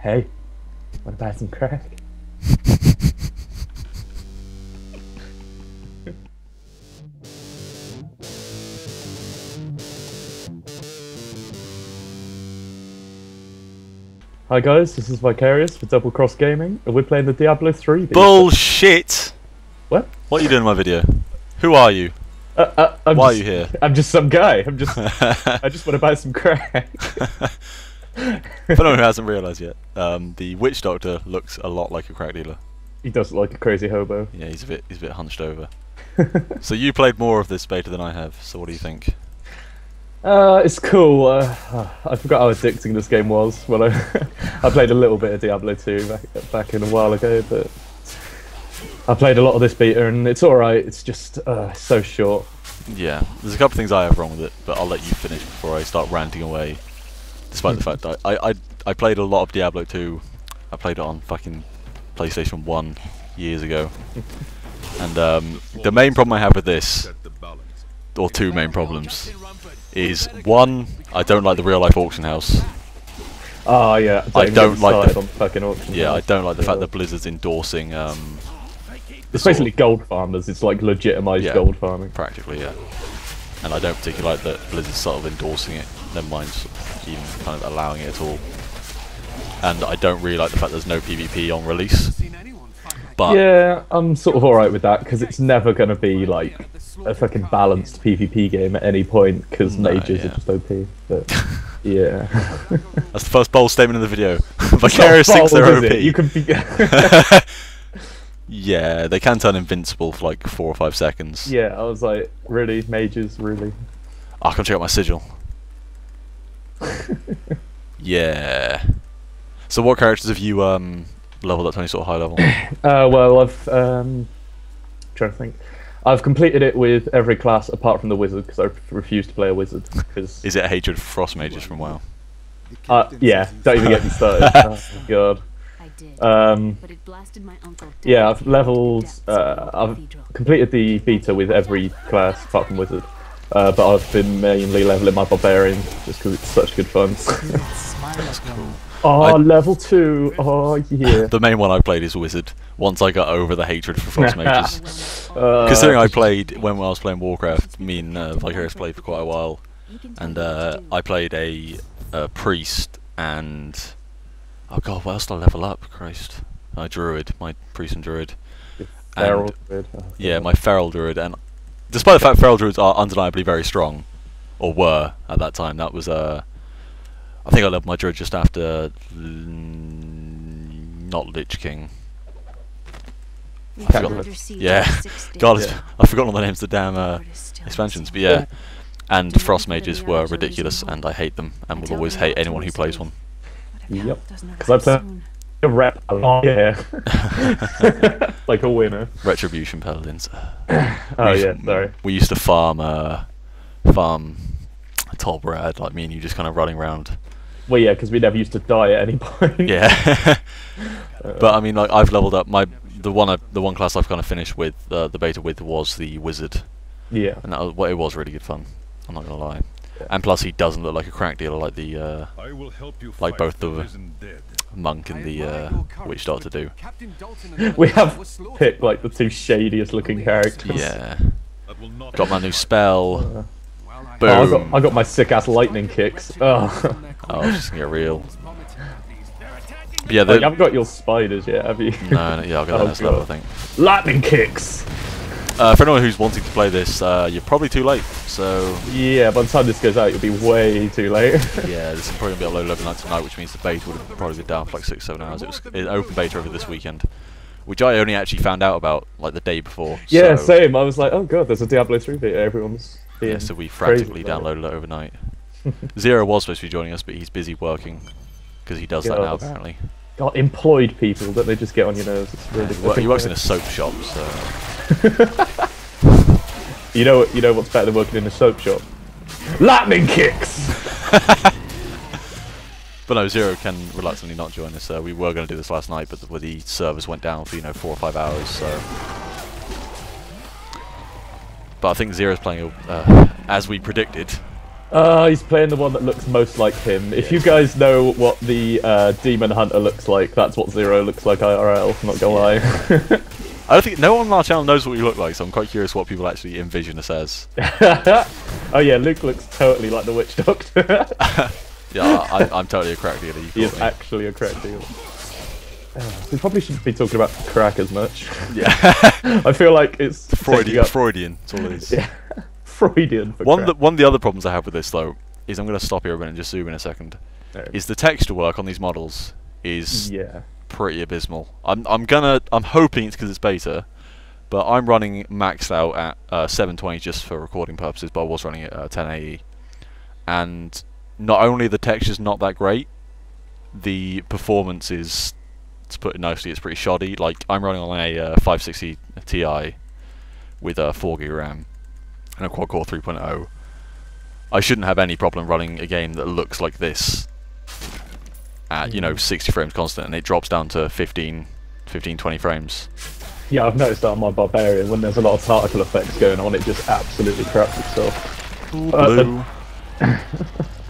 Hey, wanna buy some crack? Hi guys, this is Vicarious for DoubleCrossedGaming, and we're playing the Diablo 3 beta. Bullshit! What? What are you doing in my video? Who are you? Why are you here? I'm just some guy. I just want to buy some crack. For anyone who hasn't realised yet, the witch doctor looks a lot like a crack dealer. He does look like a crazy hobo. Yeah, he's a bit hunched over. So you played more of this beta than I have. So what do you think? It's cool. I forgot how addicting this game was when I played a little bit of Diablo 2 back in a while ago, but I played a lot of this beta and it's alright. It's just so short. Yeah, there's a couple of things I have wrong with it, but I'll let you finish before I start ranting away. Despite the fact that I played a lot of Diablo 2. I played it on fucking PlayStation 1 years ago. And the main problem I have with this, or two main problems, is one, I don't like the real life auction house. Oh yeah, I don't like the on fucking auction. Yeah, I don't like the fact that Blizzard's endorsing. It's basically gold farmers. It's like legitimized gold farming. Practically, yeah. And I don't particularly like that Blizzard's sort of endorsing it. Never mind even kind of allowing it at all. And I don't really like the fact there's no PvP on release. But yeah, I'm sort of alright with that because it's never going to be like a fucking balanced PvP game at any point because mages are just OP. But yeah, that's the first bold statement in the video. Vicarious thinks they're OP. You can be. Yeah, they can turn invincible for like 4 or 5 seconds. Yeah, I was like, really, mages, really. I can check out my sigil. Yeah. So what characters have you leveled up to any sort of high level? Well, I've trying to think. I've completed it with every class apart from the wizard because I refuse to play a wizard. Cause is it a hatred for frost mages from WoW? Yeah, don't even get me started. Oh god. Yeah, I've leveled. I've completed the beta with every class apart from wizard. But I've been mainly leveling my barbarian just because it's such good fun. That's cool. Oh, level 2. Oh yeah. The main one I played is wizard. Once I got over the hatred for frost mages. Considering I played when I was playing Warcraft, me and Vicarious played for quite a while, and I played a priest and oh god, what else did I level up? Christ, my druid, my priest and druid. Feral druid. Oh, yeah, my feral druid, and despite the fact feral druids are undeniably very strong, or were at that time, that was I think I leveled my druid just after not Lich King. Yeah, God, I've forgotten all the names of the damn expansions, but yeah. And frost mages were ridiculous, and I hate them, and will always hate anyone who plays one. Yep, because I play a rep. Oh yeah, like a winner. Retribution paladins. Oh yeah, sorry. We used to farm Tolbrad, like me and you, just kind of running around. Well, yeah, because we never used to die at any point. Yeah, but I mean, like I've leveled up the one class I've kind of finished with the beta with was the wizard. Yeah, and that was, it was really good fun. I'm not gonna lie. Yeah. And plus, he doesn't look like a crack dealer like the like both the monk and the witch doctor do. We have picked like the two shadiest looking characters. Yeah. Got my new spell. Boom. Oh, I got my sick ass lightning kicks. Oh, it's just gonna get real. But yeah, you haven't got your spiders yet, have you? No, yeah, I'll get that next level, I think. Lightning kicks! For anyone who's wanting to play this, you're probably too late, so... Yeah, by the time this goes out, you'll be way too late. Yeah, this is probably going to be uploaded overnight tonight, which means the beta would have probably been down for like 6-7 hours. It was an open beta over this weekend, which I only actually found out about like the day before. Yeah, so same. I was like, oh god, there's a Diablo 3 beta, everyone's being yeah, so we frantically downloaded it overnight. Zero was supposed to be joining us, but he's busy working, because he does that now, apparently. God, employed people, don't they just get on your nerves? It's really he works in a soap shop, so... You know what's better than working in a soap shop? Lightning kicks! But no, Zero can reluctantly not join us. We were going to do this last night, but the servers went down for 4 or 5 hours, so... But I think Zero's playing, as we predicted, He's playing the one that looks most like him. If you guys know what the Demon Hunter looks like, that's what Zero looks like IRL, not gonna lie. I don't think no one on our channel knows what you look like, so I'm quite curious what people actually envision us as. Oh yeah, Luke looks totally like the Witch Doctor. Yeah, I'm totally a crack dealer. He is actually a crack dealer. We probably shouldn't be talking about crack as much. Yeah. I feel like it's Freudian, that's all it is. Yeah. Freudian for one crack. of the other problems I have with this though is I'm going to stop here a minute and just zoom in a second. Is the texture work on these models is pretty abysmal. I'm hoping it's because it's beta, but I'm running maxed out at 720 just for recording purposes, but I was running it at 1080, and not only the texture's not that great, the performance is, to put it nicely, it's pretty shoddy. Like, I'm running on a 560 Ti with a 4GB RAM and a quad-core 3.0. I shouldn't have any problem running a game that looks like this at, you know, 60 frames constant, and it drops down to 15, 20 frames. Yeah, I've noticed that on my Barbarian, when there's a lot of particle effects going on, it just absolutely craps itself. Ooh, blue.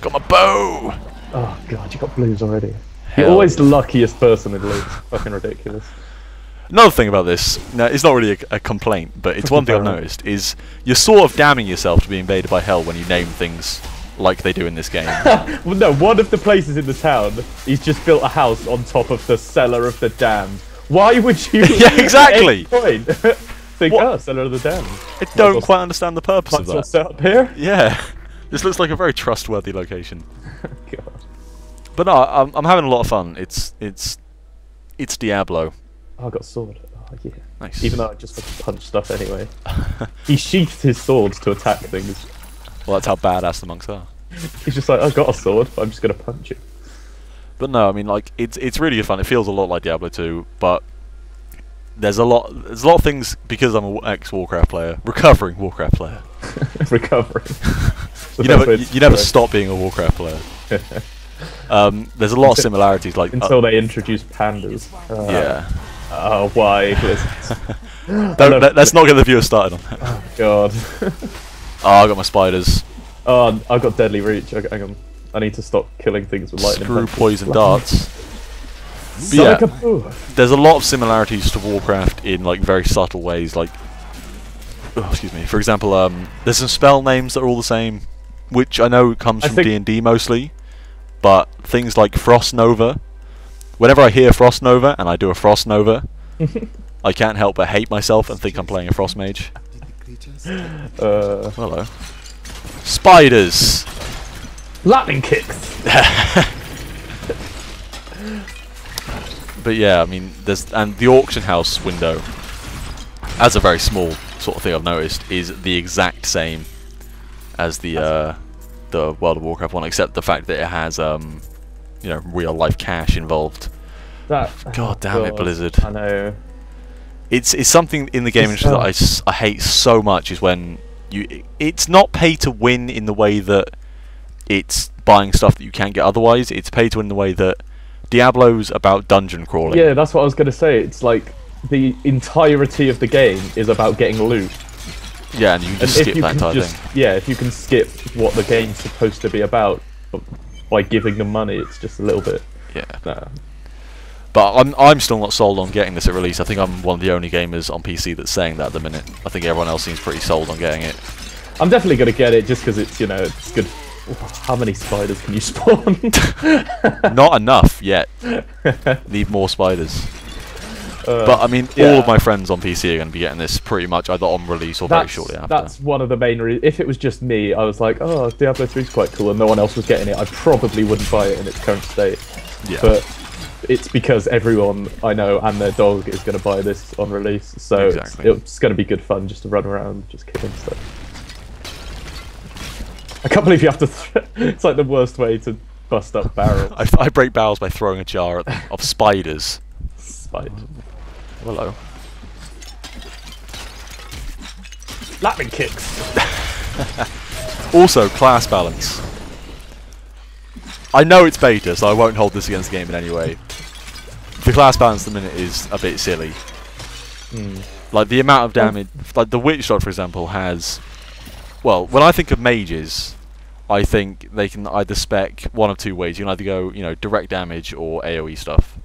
Got my bow! Oh god, you got blues already. Hell You're always the luckiest person in blues. Fucking ridiculous. Another thing about this, now it's not really a complaint, but it's one thing I've noticed, is you're sort of damning yourself to be invaded by hell when you name things like they do in this game. Well, no, one of the places in the town, he's just built a house on top of the Cellar of the Damned. Why would you yeah, exactly. at any point think, oh, Cellar of the Damned? I don't quite understand the purpose of that. What's set up here? Yeah. This looks like a very trustworthy location. God. But no, I'm having a lot of fun. It's Diablo. Oh, I got a sword. Oh, yeah. Nice. Even though I just fucking punch stuff anyway. He sheathed his swords to attack things. Well, that's how badass the monks are. He's just like, I've got a sword, but I'm just gonna punch it. But no, I mean, like, it's really fun. It feels a lot like Diablo 2, but there's a lot of things, because I'm an ex-Warcraft player, recovering Warcraft player. Recovering. You never stop being a Warcraft player. There's a lot of similarities, like until they introduce pandas. Yeah. Oh, why? Let's not get the viewers started on that. Oh god. Oh, I got my spiders. Oh, I've got deadly reach. Okay, hang on. I need to stop killing things with lightning. Screw poison darts. Yeah, there's a lot of similarities to Warcraft in like very subtle ways. Like, oh, excuse me. For example, there's some spell names that are all the same, which I know comes from D&D mostly. But things like Frost Nova, whenever I hear Frost Nova and I do a Frost Nova, I can't help but hate myself and think I'm playing a Frost Mage. Hello. Spiders! Lightning kicks! But yeah, I mean, and the auction house window, as a very small sort of thing I've noticed, is the exact same as the World of Warcraft one, except the fact that it has you know, real life cash involved. God damn it, Blizzard! I know. It's something in the game industry that I hate so much, is when it's not pay to win in the way that it's buying stuff that you can't get otherwise. It's pay to win in the way that Diablo's about dungeon crawling. Yeah, that's what I was going to say. It's like the entirety of the game is about getting loot. Yeah, and you can just skip that entire thing. Yeah, if you can skip what the game's supposed to be about by giving them money, it's just a little bit. Yeah. Nah. But I'm still not sold on getting this at release. I think I'm one of the only gamers on PC that's saying that at the minute. I think everyone else seems pretty sold on getting it. I'm definitely going to get it just because it's, you know, it's good. How many spiders can you spawn? Not enough yet. Need more spiders. But I mean, all of my friends on PC are going to be getting this pretty much either on release or very shortly after. That's one of the main reasons. If it was just me, I was like, oh, Diablo 3 is quite cool, and no one else was getting it, I probably wouldn't buy it in its current state. Yeah. But it's because everyone I know and their dog is going to buy this on release, so it's going to be good fun just to run around just killing stuff. I can't believe you have to. It's like the worst way to bust up barrels. I break barrels by throwing a jar of spiders. Spider. Hello. Lightning kicks. Also, class balance. I know it's beta, so I won't hold this against the game in any way. The class balance at the minute is a bit silly. Like the amount of damage, like the Witch Doctor, for example, has. Well, when I think of mages, I think they can either spec one of two ways. You can either go, you know, direct damage or AoE stuff.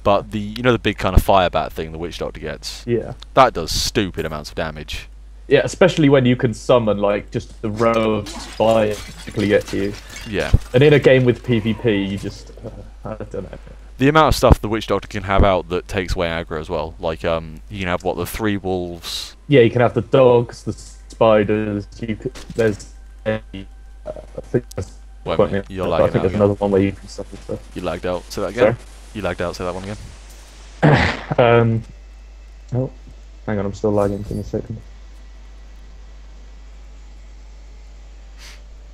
But the the big kind of fire bat thing the Witch Doctor gets. Yeah. That does stupid amounts of damage. Yeah, especially when you can summon like just the row of spires to get to you. Yeah. And in a game with PvP, you just I don't know. The amount of stuff the Witch Doctor can have out that takes away aggro as well. Like you can have the 3 wolves. Yeah, you can have the dogs, the spiders. There's I think you're lagging out there's again. another one where you can summon stuff. You lagged out. Say that again. Sorry? You lagged out. Say that one again. Oh, hang on, I'm still lagging. Give me a second.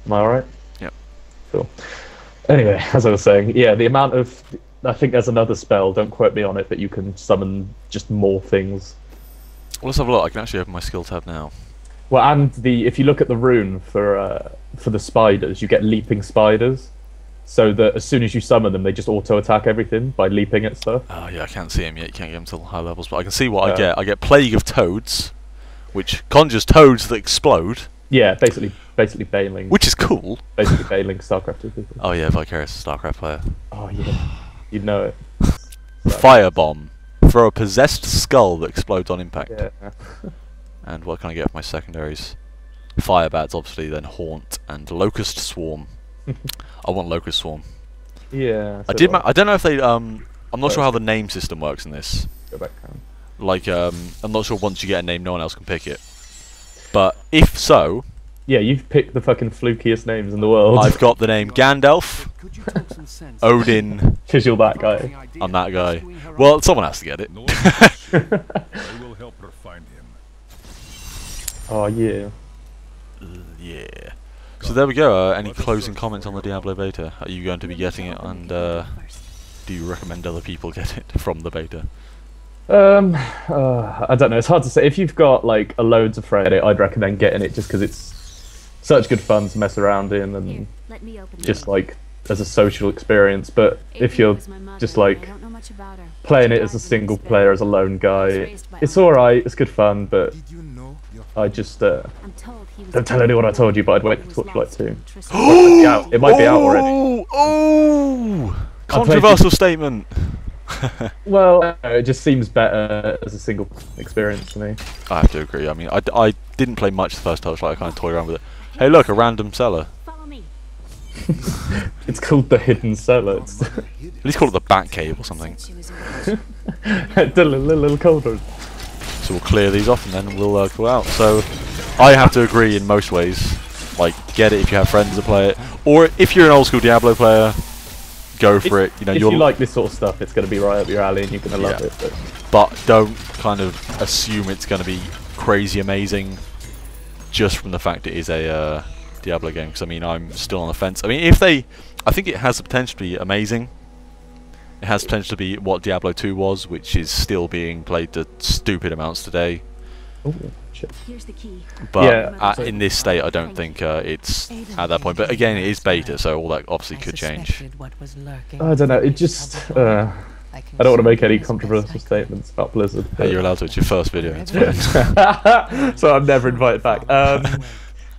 Am I alright? Yep. Cool. Anyway, as I was saying, yeah, the amount of... I think there's another spell, don't quote me on it, but you can summon just more things. Well, let's have a look. I can actually open my skill tab now. Well, and if you look at the rune for the spiders, you get leaping spiders. So that as soon as you summon them, they just auto-attack everything by leaping at stuff. Oh yeah, I can't see him yet. You can't get him till high levels, but I can see what I get. I get Plague of Toads, which conjures toads that explode. Yeah, basically bailing. Which is cool. Basically bailing StarCraft people. Oh yeah, Vicarious, StarCraft player. Oh yeah, you'd know it. Firebomb. Throw a possessed skull that explodes on impact. Yeah. And what can I get for my secondaries? Firebats, obviously, then Haunt and Locust Swarm. I want Locust Swarm. Yeah. I don't know if they. I'm not sure how the name system works in this. Go back down. Like, I'm not sure once you get a name, no one else can pick it. But if so, yeah, you've picked the fucking flukiest names in the world. I've got the name Gandalf, Odin. Because you're that guy. I'm that guy. Well, someone has to get it. Oh yeah. Yeah. So there we go. Any closing comments on the Diablo beta? Are you going to be getting it, and do you recommend other people get it from the beta? I don't know. It's hard to say. If you've got like a loads of friends, I'd recommend getting it just because it's such good fun to mess around in and just like as a social experience. But if you're just like playing it as a single player, as a lone guy, it's alright. It's good fun, but I just don't tell anyone I told you. But I'd wait for Torchlight 2. It might be out already. Oh! Controversial statement. Well, it just seems better as a single experience to me. I have to agree. I mean, I didn't play much the first Torchlight. I kind of toy around with it. Hey, look, a random cellar. It's called the Hidden Cellar. At least call it the Bat Cave or something. A little colder. So we'll clear these off and then we'll go out. So I have to agree in most ways. Like, get it if you have friends that play it, or if you're an old school Diablo player, go for it. You know, if you like this sort of stuff, it's going to be right up your alley, and you're going to love it. But don't kind of assume it's going to be crazy amazing just from the fact it is a Diablo game. Because I mean, I'm still on the fence. I mean, I think it has the potential to be amazing. It has potential to be what Diablo 2 was, which is still being played to stupid amounts today. Oh, shit. But in this state, I don't think it's at that point. But again, it is beta, so all that obviously could change. I don't know. It just... I don't want to make any controversial statements about Blizzard. Hey, you're allowed to. It's your first video. It's fine. So I'm never invited back.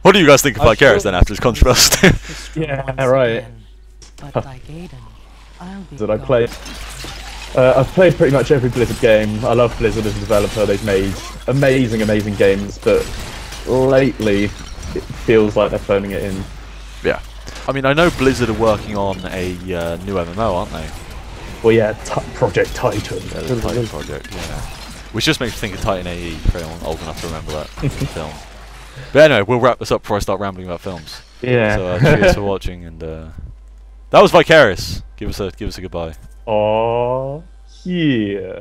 What do you guys think of Vicarious then after this controversy? Yeah, right. Did I play? I've played pretty much every Blizzard game. I love Blizzard as a developer. They've made amazing games, but lately it feels like they're phoning it in. Yeah. I mean, I know Blizzard are working on a new MMO, aren't they? Well, yeah, Project Titan. Yeah, the Titan project, yeah. Which just makes me think of Titan AE, for anyone old enough to remember that film. But anyway, we'll wrap this up before I start rambling about films. Yeah. So cheers for watching, and that was Vicarious. Give us a goodbye. Oh yeah.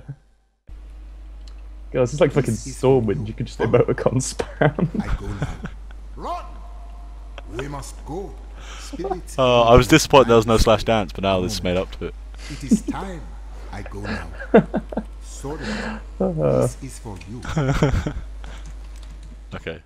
Guys, it's like fucking Stormwind. You could just emoticon spam. I go now. Run! We must go. Spirits. I was disappointed there was no slash dance, but now this is made up to it. It is time. I go now. Sorry. This is for you. Okay.